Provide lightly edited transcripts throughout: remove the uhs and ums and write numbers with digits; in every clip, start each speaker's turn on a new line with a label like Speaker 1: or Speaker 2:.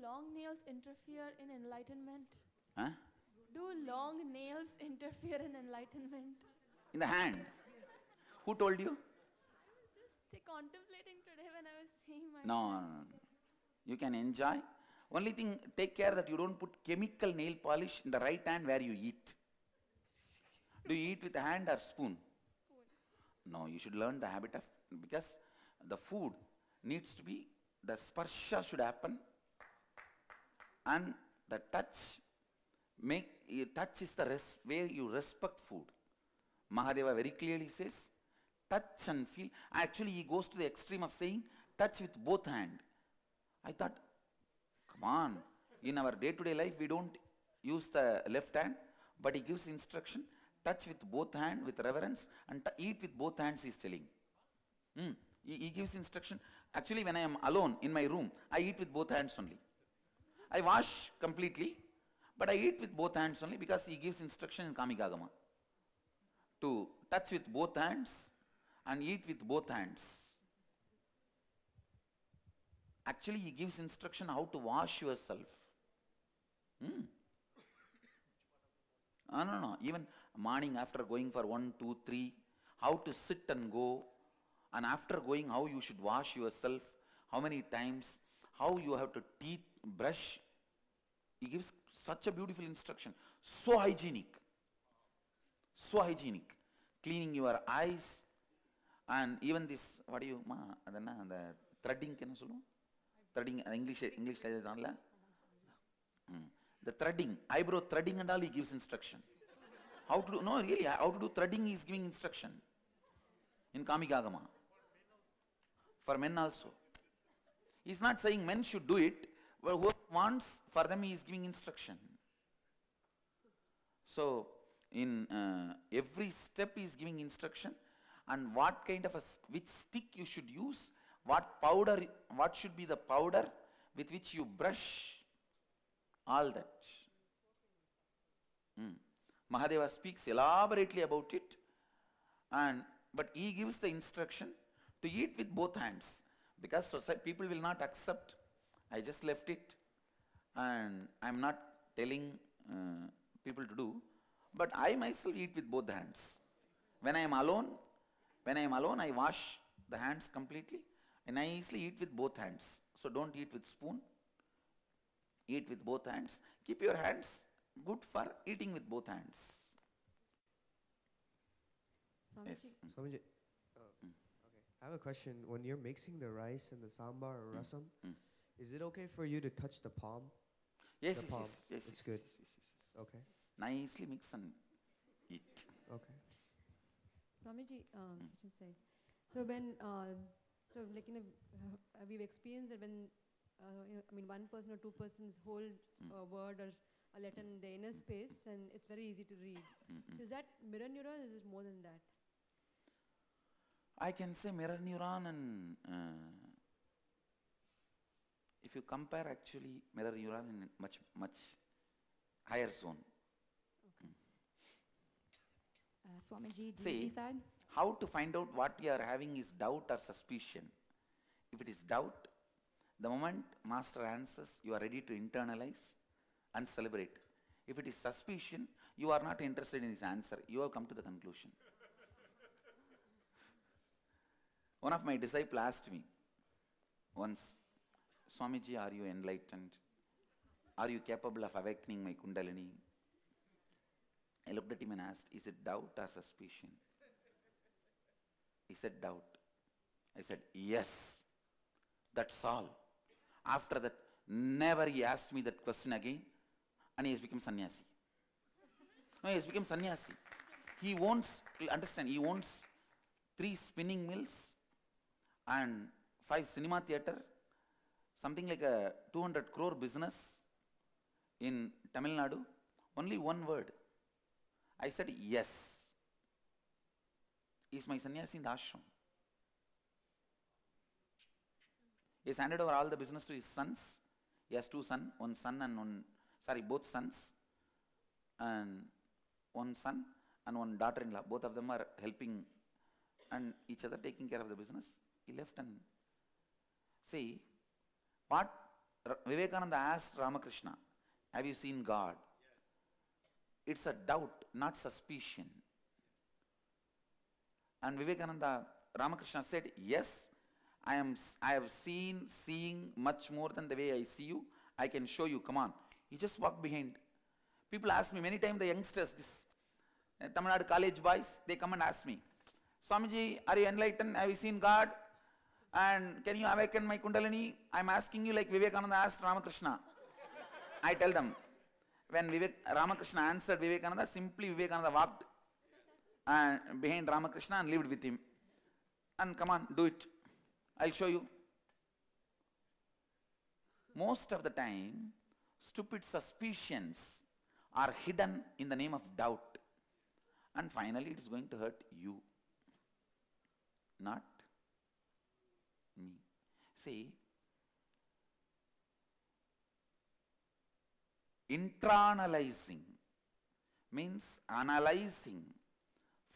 Speaker 1: long nails interfere in enlightenment?
Speaker 2: Huh?
Speaker 1: Do long nails interfere in enlightenment?
Speaker 2: In the hand. Who told you?
Speaker 1: Just contemplating today when I was seeing my
Speaker 2: No,
Speaker 1: hand.
Speaker 2: no, no. You can enjoy. Only thing, take care that you don't put chemical nail polish in the right hand where you eat. Do you eat with a hand or spoon?
Speaker 1: Spoon.
Speaker 2: No, you should learn the habit of, because the food needs to be, the sparsha should happen, and the touch, touch is the way you respect food. Mahadeva very clearly says, touch and feel. Actually, he goes to the extreme of saying, touch with both hands. I thought, come on, in our day-to-day life, we don't use the left hand, but he gives instruction, touch with both hands with reverence, and eat with both hands, he is telling. He gives instruction. Actually, when I am alone in my room, I eat with both hands only. I wash completely, but I eat with both hands only because he gives instruction in Kamikagama to touch with both hands and eat with both hands. Actually, he gives instruction how to wash yourself. No. Even morning after going for 1, 2, 3, how to sit and go, and after going, how you should wash yourself, how many times, how you have to teeth brush. He gives such a beautiful instruction. So hygienic. So hygienic. Cleaning your eyes, and even this, what do you, the threading, can you threading, English the threading, eyebrow threading and all, he gives instruction. How to do, no really, how to do threading, he is giving instruction in Kamikagama. For men also. He is not saying men should do it, but who wants, for them he is giving instruction. So, in every step he is giving instruction, and what kind of which stick you should use, what powder, what should be the powder with which you brush, all that. Mahadeva speaks elaborately about it, but he gives the instruction to eat with both hands, because society, people will not accept. I just left it, and I am not telling people to do, but I myself eat with both hands. When I am alone, I wash the hands completely, and I easily eat with both hands. So don't eat with spoon, eat with both hands. Keep your hands good for eating with both hands.
Speaker 1: Swamiji.
Speaker 2: Yes.
Speaker 3: Swamiji, okay. I have a question. When you're mixing the rice and the sambar or rasam, is it okay for you to touch the palm?
Speaker 2: Yes,
Speaker 3: The palm.
Speaker 2: yes.
Speaker 3: It's good.
Speaker 2: Yes.
Speaker 3: Okay.
Speaker 2: Nicely mix and eat.
Speaker 3: Okay.
Speaker 1: Swamiji, Christian side. So when, so like we've experienced that when, one person or two persons hold a word or a letter in the inner space, and it's very easy to read. So is that mirror neuron, or is it more than that?
Speaker 2: I can say mirror neuron, and if you compare actually mirror neuron in much higher zone.
Speaker 4: Okay. Swamiji,
Speaker 2: See,
Speaker 4: DV side?
Speaker 2: how to find out what you are having is doubt or suspicion. If it is doubt, the moment master answers, you are ready to internalize and celebrate. If it is suspicion, you are not interested in his answer. You have come to the conclusion. One of my disciples asked me once, Swamiji, are you enlightened? Are you capable of awakening my Kundalini? I looked at him and asked, is it doubt or suspicion? He said, doubt. I said, yes. That's all. After that, never he asked me that question again, and he has become sannyasi. No, he has become sannyasi. He owns, understand, he owns 3 spinning mills and 5 cinema theatre, something like a 200 crore business in Tamil Nadu. Only one word. I said, yes. He is my sannyasi in the ashram. He has handed over all the business to his sons. He has 2 sons, both sons, and 1 son and 1 daughter-in-law. Both of them are helping and each other, taking care of the business. He left and see, what Vivekananda asked Ramakrishna, have you seen God? It's a doubt, not suspicion. And Vivekananda, Ramakrishna said, yes, I have seen, seeing much more than the way I see you. I can show you, come on. He just walked behind. People ask me, many times the youngsters, this Tamil Nadu college boys, they come and ask me, Swamiji, are you enlightened? Have you seen God? And can you awaken my Kundalini? I'm asking you like Vivekananda asked Ramakrishna. I tell them, when Ramakrishna answered Vivekananda, simply Vivekananda walked behind Ramakrishna and lived with him. And come on, do it. I'll show you. Most of the time, stupid suspicions are hidden in the name of doubt. And finally, it is going to hurt you, not me. See, internalizing means analyzing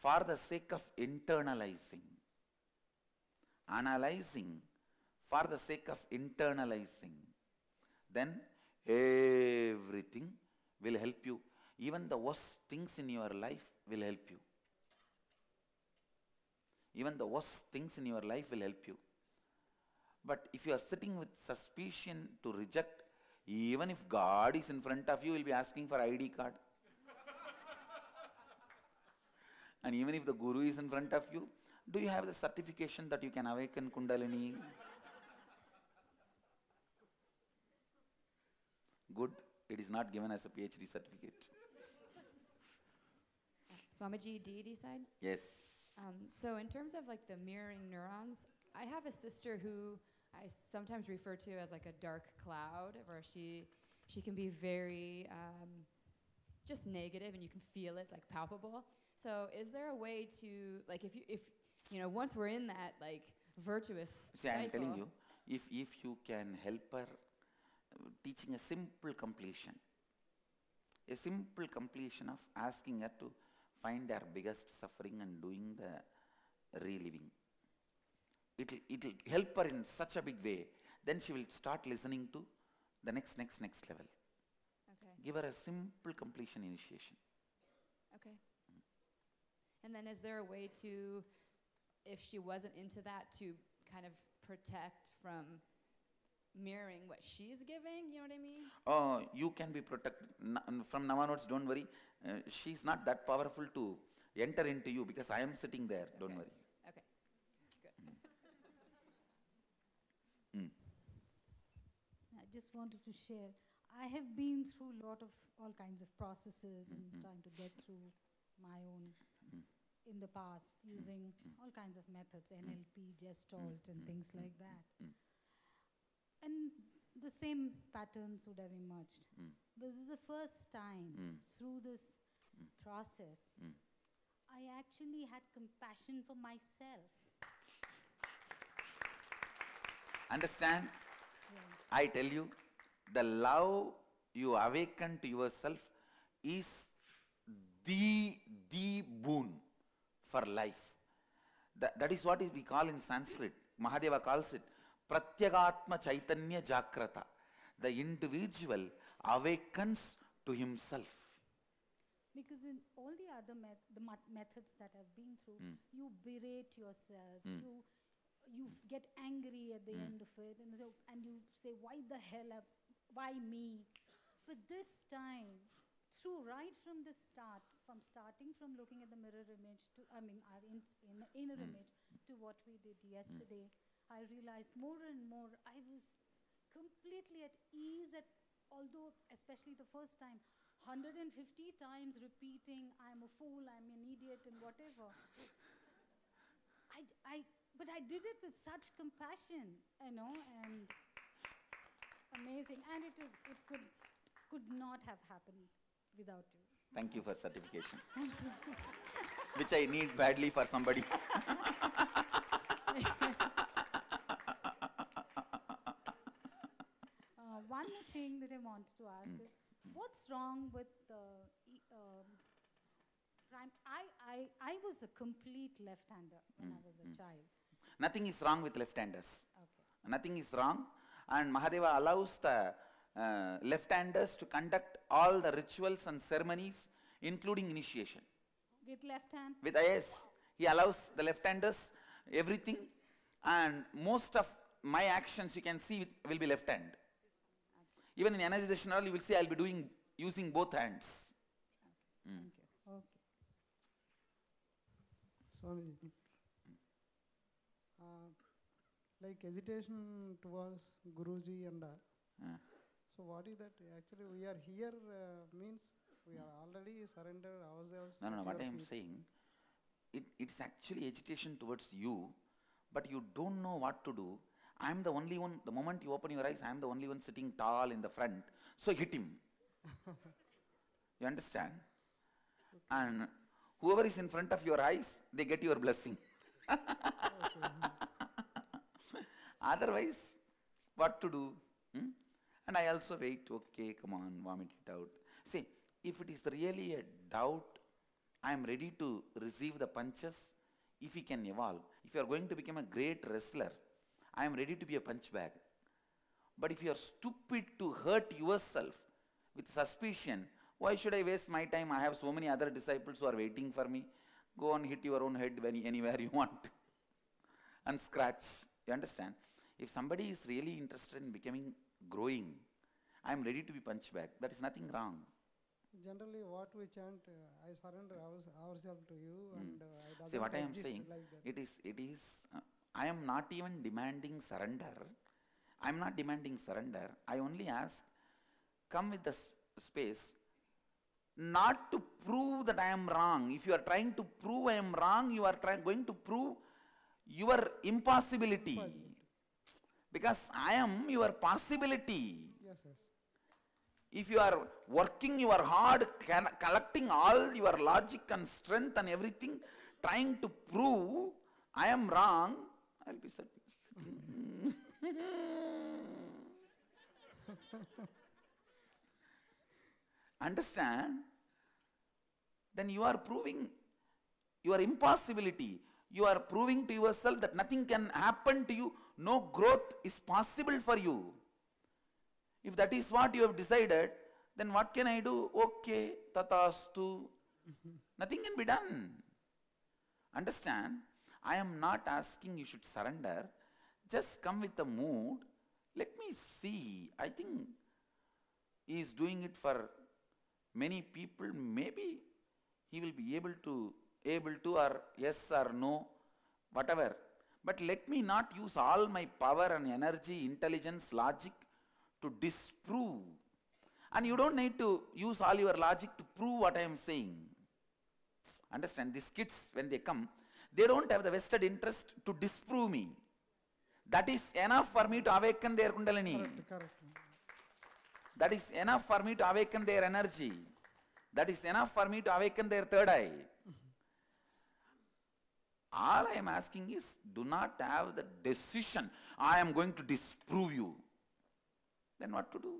Speaker 2: for the sake of internalizing. Analyzing for the sake of internalizing. Then everything will help you. Even the worst things in your life will help you. Even the worst things in your life will help you. But if you are sitting with suspicion to reject, even if God is in front of you, you will be asking for ID card. And even if the Guru is in front of you, do you have the certification that you can awaken Kundalini? Good, it is not given as a PhD certificate.
Speaker 4: Swamiji, deity side?
Speaker 2: Yes.
Speaker 4: So in terms of like the mirroring neurons, I have a sister who I sometimes refer to as like a dark cloud, where she can be very just negative, and you can feel it, it's like palpable. So is there a way to, like, if you know, once we're in that like virtuous
Speaker 2: See,
Speaker 4: cycle,
Speaker 2: I am telling you, if you can help her teaching a simple completion of asking her to find her biggest suffering and doing the reliving. It'll help her in such a big way. Then she will start listening to the next level.
Speaker 4: Okay.
Speaker 2: Give her a simple completion initiation.
Speaker 4: Okay. And then is there a way to, if she wasn't into that, to kind of protect from mirroring what she's giving, you know what I mean?
Speaker 2: Oh, you can be protected. From now onwards, don't worry. She's not that powerful to enter into you because I am sitting there. Don't
Speaker 4: Okay.
Speaker 2: worry.
Speaker 4: Okay, good.
Speaker 5: I just wanted to share. I have been through a lot of all kinds of processes and trying to get through my own in the past using all kinds of methods, NLP, Gestalt, and things like that. And the same patterns would have emerged. But this is the first time through this process, I actually had compassion for myself.
Speaker 2: Understand?
Speaker 5: Yeah.
Speaker 2: I tell you, the love you awaken to yourself is the boon for life. That is what we call in Sanskrit. Mahadeva calls it Pratyagatma Chaitanya Jakrata. The individual awakens to himself.
Speaker 5: Because in all the other methods that I've been through, you berate yourself, you get angry at the end of it, and you say, why the hell, why me? But this time, right from the start, from looking at the mirror image to, our inner image, to what we did yesterday, I realized more and more I was completely at ease, although especially the first time, 150 times repeating, I'm a fool, I'm an idiot, and whatever. But I did it with such compassion, and amazing. And it could not have happened without you.
Speaker 2: Thank you for certification.
Speaker 5: Thank you.
Speaker 2: Which I need badly for somebody.
Speaker 5: One more thing that I wanted to ask is, what's wrong with I was a complete left-hander when I was a child.
Speaker 2: Nothing is wrong with left-handers.
Speaker 5: Okay.
Speaker 2: Nothing is wrong. And Mahadeva allows the left-handers to conduct all the rituals and ceremonies, including initiation.
Speaker 5: With left hand?
Speaker 2: With yes, he allows the left-handers everything, and most of my actions you can see will be left hand. Even in energization, you will see I will be using both hands.
Speaker 5: Thank you. Okay.
Speaker 6: Swamiji, like hesitation towards Guruji and so what is that? Actually, we are here means we are already surrendered ourselves.
Speaker 2: No,
Speaker 6: at
Speaker 2: what
Speaker 6: your
Speaker 2: I am
Speaker 6: feet.
Speaker 2: saying, it's actually agitation towards you, but you don't know what to do. I am the only one, the moment you open your eyes, I am the only one sitting tall in the front, so hit him. You understand? And whoever is in front of your eyes, they get your blessing. Otherwise, what to do? And I also wait, okay, come on, vomit it out. See, if it is really a doubt, I am ready to receive the punches if we can evolve. If you are going to become a great wrestler, I am ready to be a punch bag. But if you are stupid to hurt yourself with suspicion, why should I waste my time? I have so many other disciples who are waiting for me. Go and hit your own head anywhere you want and scratch. You understand? If somebody is really interested in growing, I am ready to be punch bag. That is nothing wrong.
Speaker 6: Generally, what we chant, I surrender ourselves to you, and I doesn't
Speaker 2: See what I am
Speaker 6: exist
Speaker 2: saying?
Speaker 6: like that.
Speaker 2: It is. I am not even demanding surrender. I am not demanding surrender. I only ask, come with the space, not to prove that I am wrong. If you are trying to prove I am wrong, you are going to prove your impossibility. Because I am your possibility.
Speaker 6: Yes, yes.
Speaker 2: If you are working your hard, collecting all your logic and strength and everything, trying to prove I am wrong, I will be sitting. Understand? Then you are proving your impossibility. You are proving to yourself that nothing can happen to you. No growth is possible for you. If that is what you have decided, then what can I do? Okay, tatastu. Nothing can be done. Understand? I am not asking you should surrender. Just come with the mood. Let me see. I think he is doing it for many people. Maybe he will be able to or yes or no, whatever. But let me not use all my power and energy, intelligence, logic to disprove. And you don't need to use all your logic to prove what I am saying. Understand? These kids, when they come, they don't have the vested interest to disprove me. That is enough for me to awaken their Kundalini.
Speaker 6: Correct.
Speaker 2: That is enough for me to awaken their energy. That is enough for me to awaken their third eye. All I am asking is, do not have the decision, I am going to disprove you. Then what to do?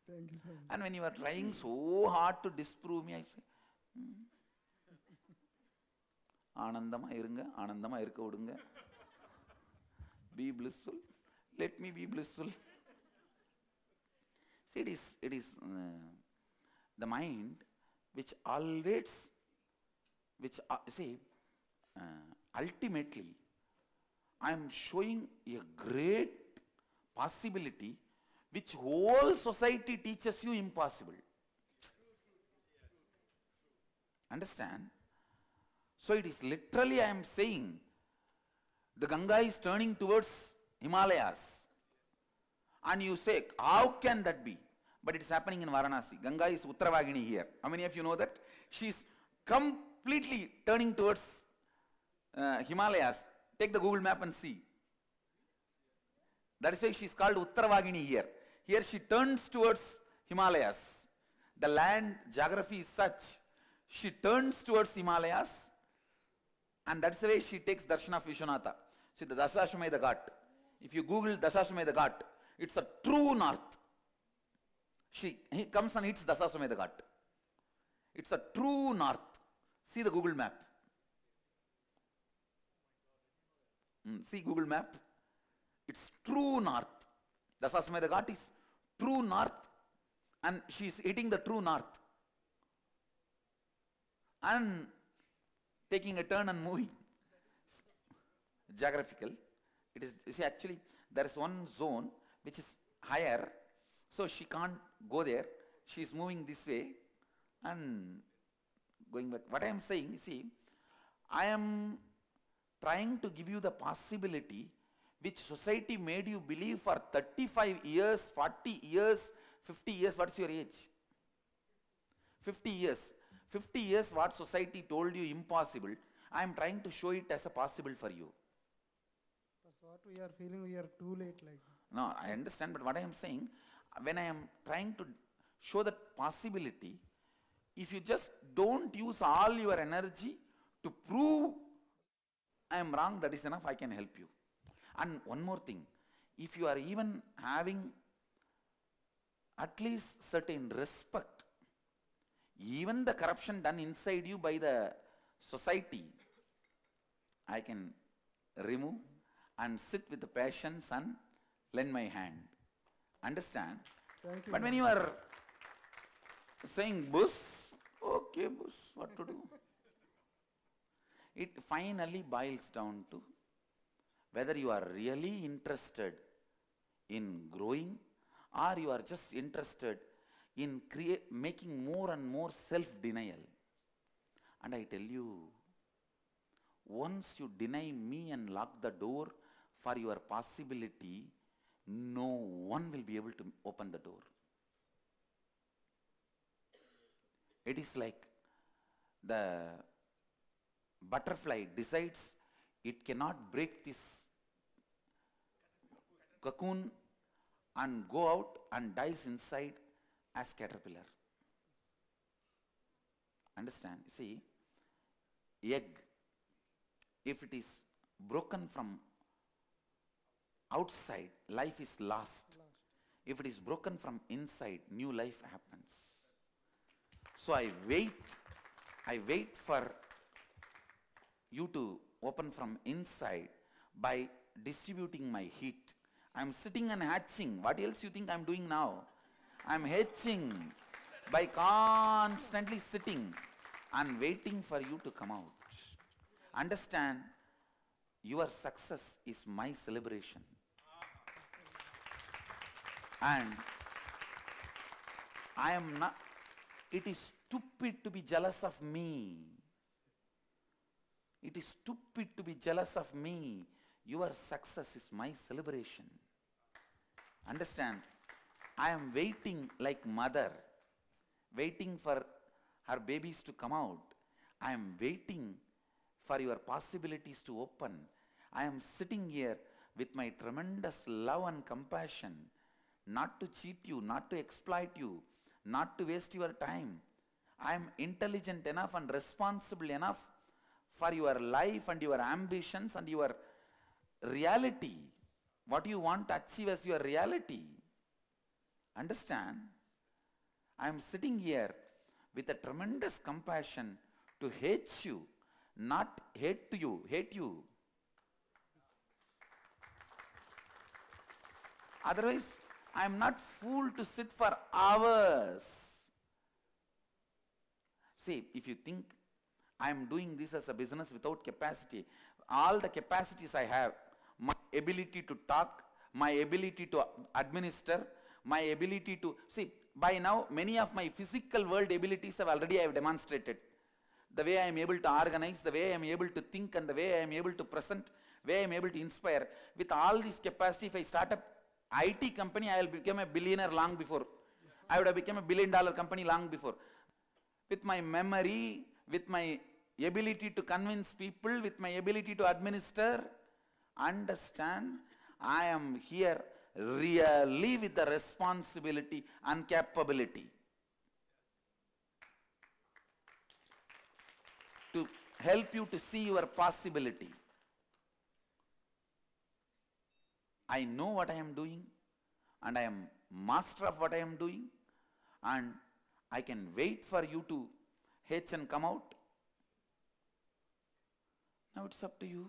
Speaker 6: Thank you so much.
Speaker 2: And when you are trying so hard to disprove me, I say, ஆனந்தமா இருங்க, ஆனந்தமா இருக்க விடுங்க. Be blissful. Let me be blissful. See, it is the mind which always, ultimately, I am showing a great possibility which whole society teaches you impossible. Understand? So it is literally I am saying, the Ganga is turning towards Himalayas. And you say, how can that be? But it is happening in Varanasi. Ganga is Uttaravagini here. How many of you know that? She is completely turning towards Himalayas. Take the Google map and see. That is why she is called Uttaravagini here. Here she turns towards Himalayas. The land geography is such. She turns towards Himalayas, and that's the way she takes darshan of Vishwanatha. See, the Dasashwamedha Ghat. If you Google Dasashwamedha Ghat, it's a true north. He comes and hits Dasashwamedha Ghat. It's a true north. See the Google map. See Google map. It's true north. The Sasmeda Ghat is true north, and she is hitting the true north and taking a turn and moving. Geographical. It is, you see, actually there is one zone which is higher, so she can't go there. She is moving this way and going back. What I am saying, you see, I am trying to give you the possibility which society made you believe for 35 years, 40 years, 50 years. What is your age? 50 years. 50 years what society told you impossible, I am trying to show it as a possible for you.
Speaker 6: That's what we are feeling, we are too late like.
Speaker 2: No, I understand, but what I am saying, when I am trying to show that possibility, if you just don't use all your energy to prove I am wrong, that is enough, I can help you. And one more thing, if you are even having at least certain respect, even the corruption done inside you by the society, I can remove and sit with the patience and lend my hand. Understand?
Speaker 6: Thank you.
Speaker 2: But when you are saying Bush, okay Bush, what to do? It finally boils down to whether you are really interested in growing or you are just interested in making more and more self-denial. And I tell you, once you deny me and lock the door for your possibility, no one will be able to open the door. It is like the butterfly decides it cannot break this cocoon and go out and dies inside as caterpillar. Understand? See, egg, if it is broken from outside, life is lost. If it is broken from inside, new life happens. So I wait for you to open from inside by distributing my heat. I am sitting and hatching. What else you think I am doing now? I am hatching by constantly sitting and waiting for you to come out. Understand, your success is my celebration. And I am not, it is stupid to be jealous of me. It is stupid to be jealous of me. Your success is my celebration. Understand? I am waiting like mother, waiting for her babies to come out. I am waiting for your possibilities to open. I am sitting here with my tremendous love and compassion, not to cheat you, not to exploit you, not to waste your time. I am intelligent enough and responsible enough for your life and your ambitions and your reality. What you want to achieve as your reality. Understand? I am sitting here with a tremendous compassion to hate you, not hate you. Otherwise, I am not fool to sit for hours. See, if you think I am doing this as a business without capacity, all the capacities I have, my ability to talk, my ability to administer, my ability to, see, by now many of my physical world abilities I have demonstrated. The way I am able to organize, the way I am able to think, and the way I am able to present, the way I am able to inspire. With all this capacity, if I start up IT company, I will become a billionaire long before. I would have become a $1 billion company long before. With my memory, with my ability to convince people, with my ability to administer, understand, I am here really with the responsibility and capability to help you to see your possibility. I know what I am doing, and I am master of what I am doing, and I can wait for you to hatch and come out. Now it's up to you.